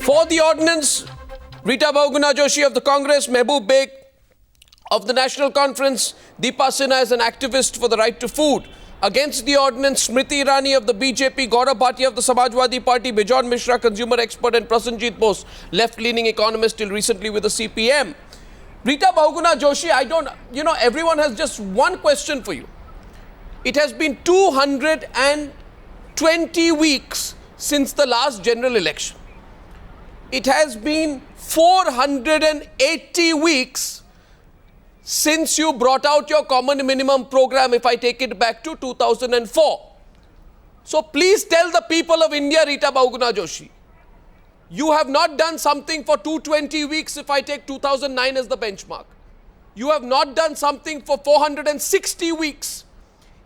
For the ordinance, Rita Bahuguna Joshi of the Congress, Mehboob Beg of the National Conference, Deepa Sinha is an activist for the right to food. Against the ordinance, Smriti Irani of the BJP, Gaurav Bhatia of the Samajwadi Party, Bijon Mishra, consumer expert, and Prasenjit Bose, left-leaning economist till recently with the CPM. Rita Bahuguna Joshi, everyone has just one question for you. It has been 220 weeks since the last general election. It has been 480 weeks since you brought out your common minimum program, if I take it back to 2004. So please tell the people of India, Rita Bahuguna Joshi, you have not done something for 220 weeks if I take 2009 as the benchmark. You have not done something for 460 weeks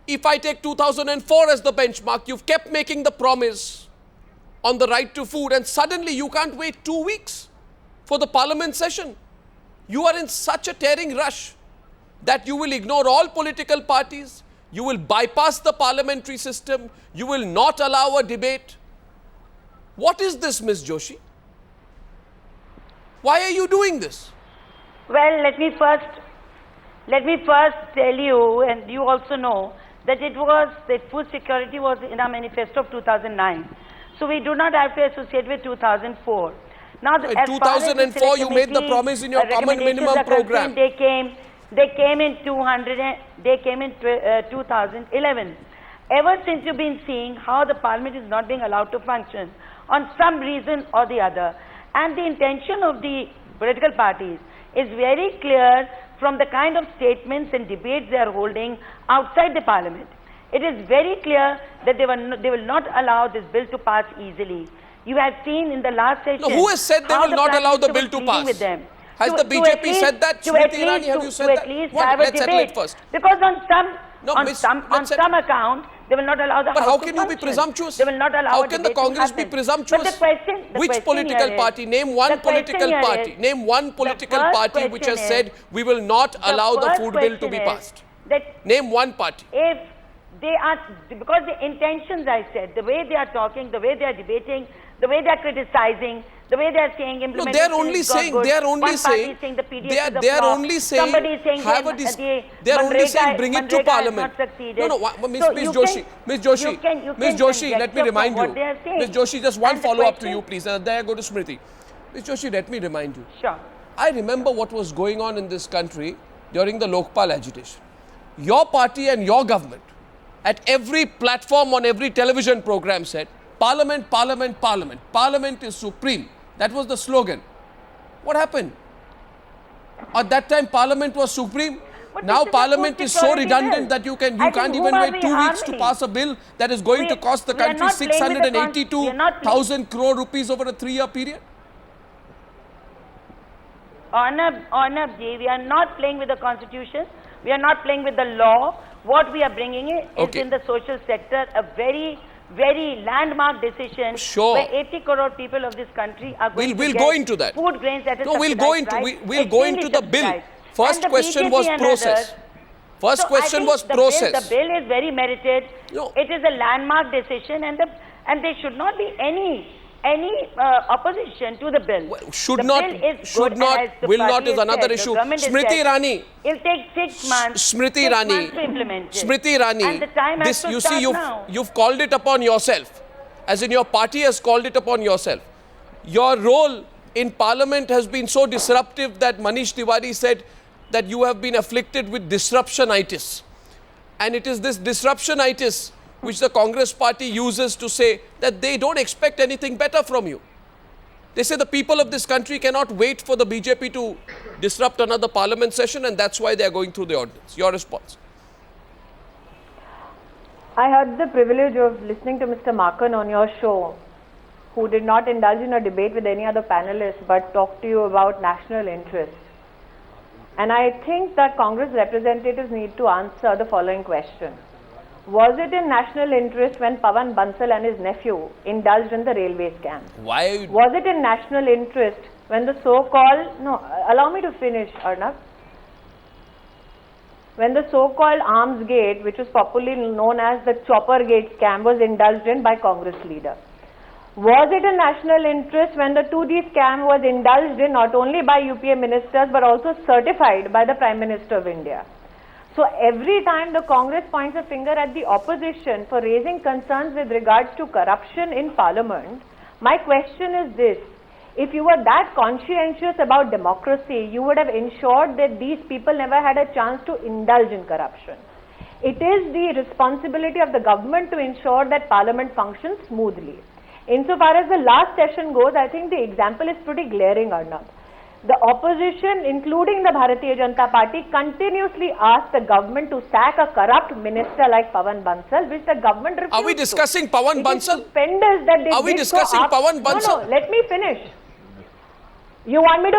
if I take 2004 as the benchmark. You've kept making the promise on the right to food, and suddenly you can't wait 2 weeks for the parliament session. You are in such a tearing rush that you will ignore all political parties, you will bypass the parliamentary system, you will not allow a debate. What is this, Ms. Joshi? Why are you doing this? Well, let me first tell you, and you also know, that food security was in our manifesto of 2009. So we do not have to associate with 2004. Now, in 2004, you made the promise in your common minimum program. They came in 2011. Ever since you've been seeing how the parliament is not being allowed to function on some reason or the other, and the intention of the political parties is very clear from the kind of statements and debates they are holding outside the parliament. It is very clear that they will not allow this bill to pass easily. You have seen in the last session. No, who has said they will not allow the bill to pass? With them. Has the BJP said that? Smriti Irani, have you said that? Let's settle it first. Because on some account, they will not allow the But House how to can you be function. presumptuous? They will not allow How can the Congress be presumptuous? But the question Which political party? Name one political party. Name one political party which has said we will not allow the food bill to be passed. Name one party. If they are, because the intentions, I said, the way they are talking, the way they are debating, the way they are criticizing, the way they are saying implementation. No, they are only saying, bring it to parliament. Ms. Joshi, let me remind you. Ms. Joshi, just one follow-up to you, please. And then I go to Smriti. Ms. Joshi, let me remind you. Sure. I remember what was going on in this country during the Lokpal agitation. Your party and your government, at every platform on every television program, said, Parliament, Parliament, Parliament. Parliament is supreme. That was the slogan. What happened? At that time, Parliament was supreme. Now Parliament is so redundant that you can't even wait 2 weeks to pass a bill that is going to cost the country 682,000 crore rupees over a 3-year period. Arnab ji, we are not playing with the constitution. We are not playing with the law. What we are bringing is in the social sector a very landmark decision where 80 crore people of this country are going to get food grains at a subsidized price. We'll go into the bill. First question was process. First question was process. The bill is very merited. It is a landmark decision, and there should not be any opposition to the bill. Will not is another issue. Smriti Irani. It will take 6 months. Smriti Irani. To implement it. Smriti Irani. And the time has to start now. You've called it upon yourself, as in your party has called it upon yourself. Your role in Parliament has been so disruptive that Manish Tiwari said that you have been afflicted with disruptionitis, and it is this disruptionitis which the Congress party uses to say that they don't expect anything better from you. They say the people of this country cannot wait for the BJP to disrupt another parliament session, and that's why they are going through the ordinance. Your response? I had the privilege of listening to Mr. Makan on your show, who did not indulge in a debate with any other panelists but talked to you about national interest. And I think that Congress representatives need to answer the following question. Was it in national interest when Pawan Bansal and his nephew indulged in the railway scam? Why? Was it in national interest when the so-called, allow me to finish, Arnab. When the so-called arms gate, which was popularly known as the chopper gate scam, was indulged in by Congress leader? Was it a national interest when the 2G scam was indulged in not only by UPA ministers but also certified by the Prime Minister of India? So every time the Congress points a finger at the opposition for raising concerns with regards to corruption in Parliament, my question is this: if you were that conscientious about democracy, you would have ensured that these people never had a chance to indulge in corruption. It is the responsibility of the government to ensure that Parliament functions smoothly. Insofar as the last session goes, I think the example is pretty glaring, Arnab. The opposition, including the Bharatiya Janata Party, continuously asked the government to sack a corrupt minister like Pawan Bansal, which the government refused. Are we discussing Pawan Bansal? It is stupendous that they Are we did discussing so Pawan Bansal? No, let me finish. You want me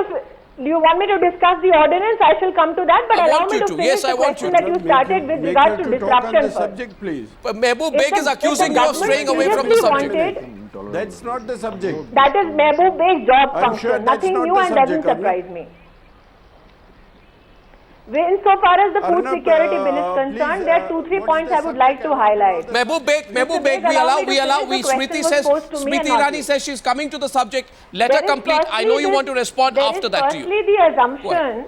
to discuss the ordinance? I shall come to that, but allow me to finish yes, the question that you started with regards to disruption first. Subject, please. Mehboob Beg is accusing you of straying away from the subject. That's not the subject. That is Mehboob Beg's job function. Sure Nothing not new and doesn't surprise me. Insofar as the food security bill is concerned, there are 2-3 points I would like to highlight. Mehboob Beg, Smriti Irani says she's coming to the subject. Let her complete. I know you want to respond after that to you. Firstly, the assumption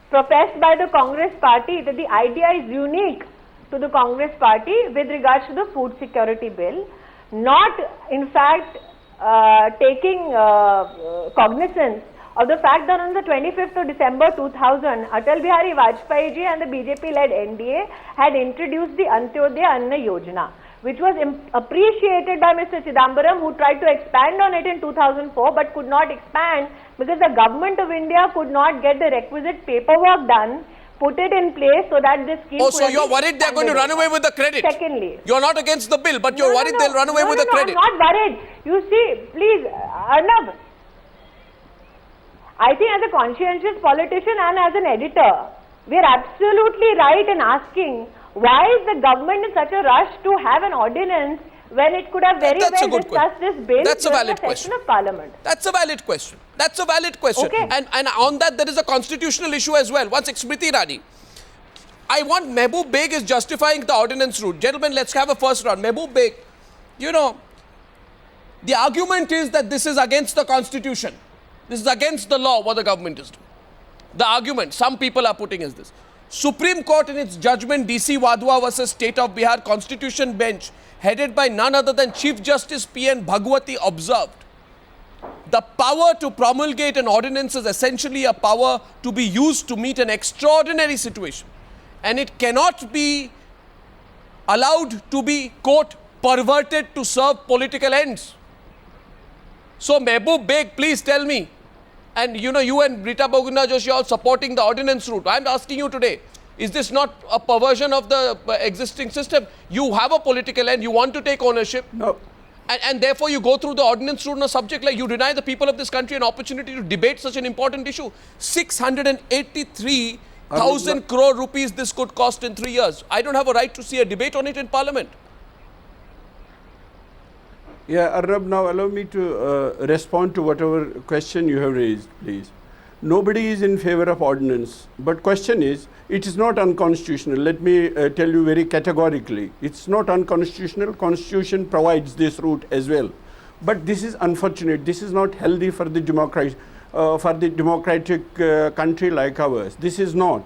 professed by the Congress party that the idea is unique to the Congress party with regards to the food security bill, not in fact taking cognizance of the fact that on the 25th of December 2000, Atal Bihari Vajpayee ji and the BJP-led NDA had introduced the Antyodaya Anna Yojana, which was appreciated by Mr. Chidambaram, who tried to expand on it in 2004 but could not expand because the government of India could not get the requisite paperwork done, put it in place so that this scheme. Oh, so you're worried they're going to run away with the credit? Secondly, you're not against the bill, but you're worried they'll run away with the credit. I'm not worried. You see, please, Arnab, I think as a conscientious politician and as an editor, we are absolutely right in asking why is the government in such a rush to have an ordinance when it could have very well discussed this bill during the session of Parliament. That's a valid question. That's a valid question. Okay. And on that, there is a constitutional issue as well. Once Smriti Irani, I want Mehboob Beg is justifying the ordinance route. Gentlemen, let's have a first round. Mehboob Beg, you know, the argument is that this is against the constitution. This is against the law, what the government is doing. The argument some people are putting is this. Supreme Court in its judgment DC Wadhwa versus State of Bihar Constitution Bench, headed by none other than Chief Justice P.N. Bhagwati, observed, the power to promulgate an ordinance is essentially a power to be used to meet an extraordinary situation. And it cannot be allowed to be, quote, perverted to serve political ends. So, Mehboob Beg, please tell me, and you know, you and Rita Bahuguna Joshi are supporting the ordinance route. I'm asking you today, is this not a perversion of the existing system? You have a political end, you want to take ownership. No. And therefore, you go through the ordinance route on a subject like you deny the people of this country an opportunity to debate such an important issue. 683,000 crore rupees this could cost in 3 years. I don't have a right to see a debate on it in Parliament. Yeah, Arnab, now allow me to respond to whatever question you have raised, please. Nobody is in favor of ordinance, but question is, it is not unconstitutional. Let me tell you very categorically, it's not unconstitutional. Constitution provides this route as well. But this is unfortunate. This is not healthy for the democratic country like ours. This is not.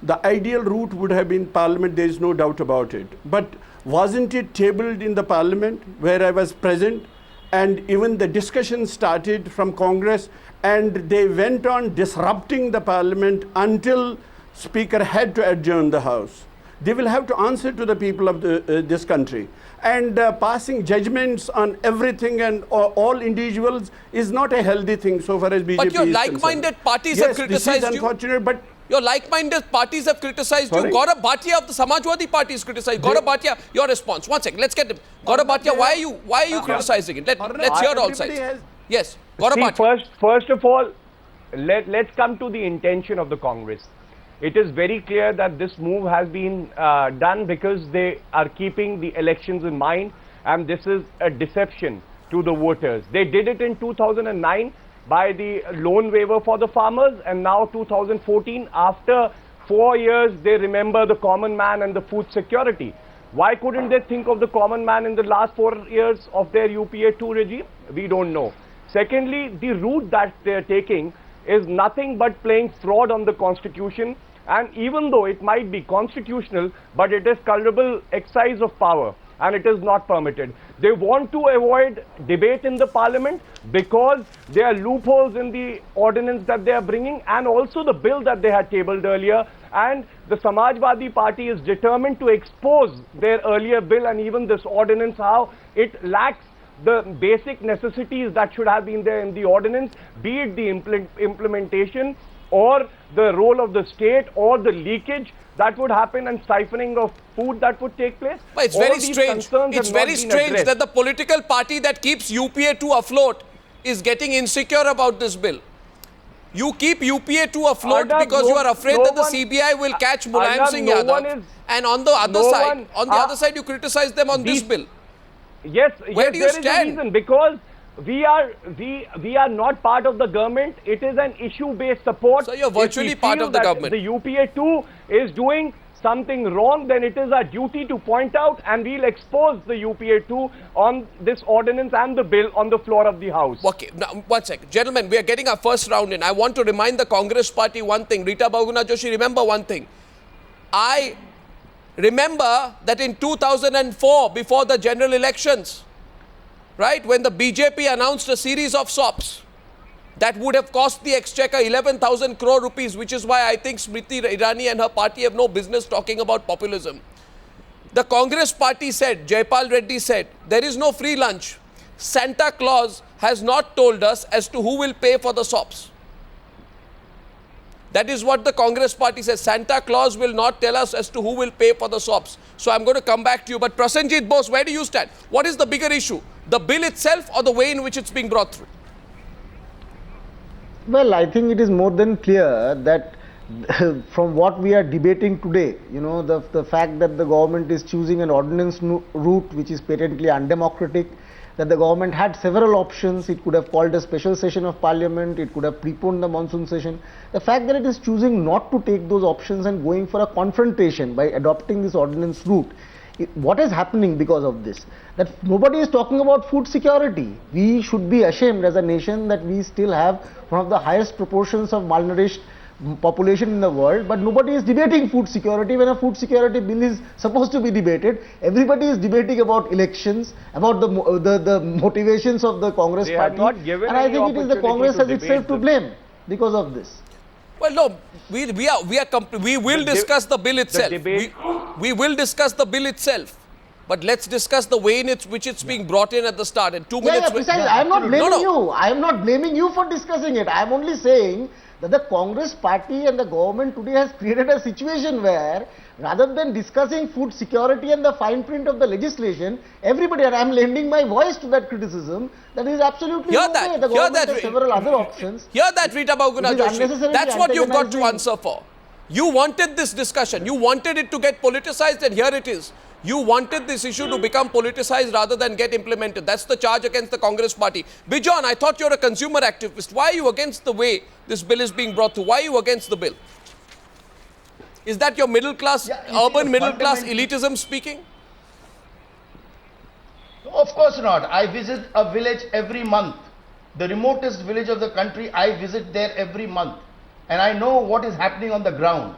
The ideal route would have been Parliament, there is no doubt about it. But wasn't it tabled in the Parliament where I was present? And even the discussion started from Congress, and they went on disrupting the Parliament until Speaker had to adjourn the House. They will have to answer to the people of this country. And passing judgments on everything and all individuals is not a healthy thing so far as BJP is concerned. But your like-minded parties have criticized this is unfortunate, but your like-minded parties have criticized you. Gaurav Bhatia of the Samajwadi Party is criticized. Gaurav Bhatia, your response. 1 second, let's get him. Gaurav Bhatia, why are you criticizing it? Let's hear all sides. Yes, Gaurav Bhatia. First of all, let's come to the intention of the Congress. It is very clear that this move has been done because they are keeping the elections in mind, and this is a deception to the voters. They did it in 2009 by the loan waiver for the farmers, and now 2014, after 4 years, they remember the common man and the food security. Why couldn't they think of the common man in the last 4 years of their UPA 2 regime? We don't know. Secondly, the route that they're taking is nothing but playing fraud on the constitution, and even though it might be constitutional, but it is culpable exercise of power and it is not permitted. They want to avoid debate in the parliament because there are loopholes in the ordinance that they are bringing and also the bill that they had tabled earlier, and the Samajwadi Party is determined to expose their earlier bill and even this ordinance, how it lacks the basic necessities that should have been there in the ordinance, be it the implementation or the role of the state or the leakage that would happen and siphoning of food that would take place. But it's very strange. It's very strange that the political party that keeps UPA 2 afloat is getting insecure about this bill. You keep UPA 2 afloat because you are afraid that the CBI will catch Mulayam Singh Yadav, and on the other side you criticize them on this bill. Yes, where do you stand? There is a reason, because we are not part of the government. It is an issue-based support. So you're virtually part of the government. The UPA 2 is doing something wrong, then it is our duty to point out, and we'll expose the UPA 2 on this ordinance and the bill on the floor of the House. Okay, now 1 second. Gentlemen, we are getting our first round in. I want to remind the Congress party one thing. Rita Bahuguna Joshi, remember one thing. I remember that in 2004, before the general elections, right, when the BJP announced a series of SOPs that would have cost the exchequer 11,000 crore rupees, which is why I think Smriti Irani and her party have no business talking about populism. The Congress party said, Jaipal Reddy said, there is no free lunch. Santa Claus has not told us as to who will pay for the SOPs. That is what the Congress party says. Santa Claus will not tell us as to who will pay for the SOPs. So I'm going to come back to you. But Prasenjit Bose, where do you stand? What is the bigger issue? The bill itself or the way in which it's being brought through? Well, I think it is more than clear that from what we are debating today, you know, the fact that the government is choosing an ordinance route which is patently undemocratic, that the government had several options. It could have called a special session of parliament, it could have preponed the monsoon session. The fact that it is choosing not to take those options and going for a confrontation by adopting this ordinance route, what is happening because of this? That nobody is talking about food security. We should be ashamed as a nation that we still have one of the highest proportions of malnourished population in the world, but nobody is debating food security when a food security bill is supposed to be debated. Everybody is debating about elections, about the motivations of the Congress party, and I think it is the Congress has itself to blame because of this. Well, no, we will discuss the bill itself. We will discuss the bill itself. But let's discuss the way in which it's being brought in at the start. And 2 minutes. Precisely. I am not blaming you. I am not blaming you for discussing it. I am only saying that the Congress party and the government today has created a situation where rather than discussing food security and the fine print of the legislation, everybody, and I am lending my voice to that criticism, that is absolutely no way. The government has several other options. Hear that, Rita Bahuguna Joshi. That's what you've got to answer for. You wanted this discussion. You wanted it to get politicized, and here it is. You wanted this issue to become politicized rather than get implemented. That's the charge against the Congress party. Bijon, I thought you're a consumer activist. Why are you against the way this bill is being brought through? Why are you against the bill? Is that your middle class, urban middle class elitism speaking? Of course not. I visit a village every month. The remotest village of the country, I visit there every month. And I know what is happening on the ground.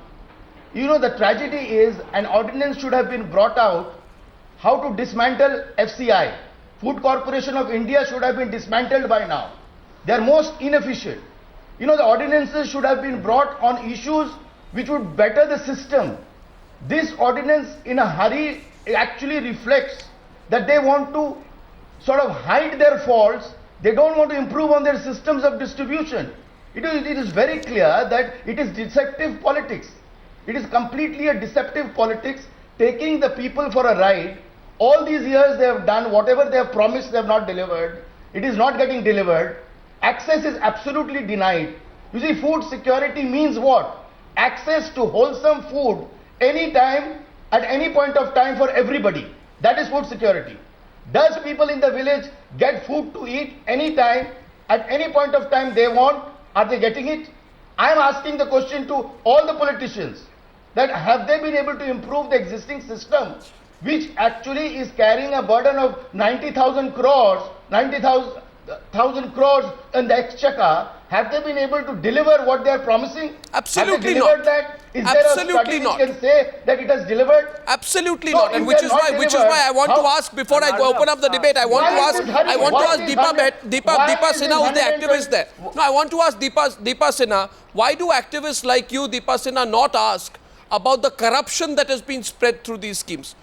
You know, the tragedy is an ordinance should have been brought out how to dismantle FCI. Food Corporation of India should have been dismantled by now. They are most inefficient. You know, the ordinances should have been brought on issues which would better the system. This ordinance in a hurry actually reflects that they want to sort of hide their faults. They don't want to improve on their systems of distribution. It is very clear that it is deceptive politics. It is completely a deceptive politics, taking the people for a ride. All these years they have done whatever they have promised, they have not delivered. It is not getting delivered. Access is absolutely denied. You see, food security means what? Access to wholesome food anytime, at any point of time for everybody. That is food security. Does people in the village get food to eat anytime, at any point of time they want? Are they getting it? I am asking the question to all the politicians, that have they been able to improve the existing system which actually is carrying a burden of 90,000 crores, 90,000 crores in the exchequer, have they been able to deliver what they are promising? Absolutely have they delivered not. That? Is Absolutely there a study not. which can say that it has delivered? Absolutely So not, and if which they is are not which is delivered, why I want to how- ask before I go open up the debate. I want to Why ask is it hurry? I want to Why ask is it Deepa hurry? Why Deepa is it Sinha, who's the 120? activist there. No, I want to ask Deepa Sinha, why do activists like you, Deepa Sinha, not ask about the corruption that has been spread through these schemes?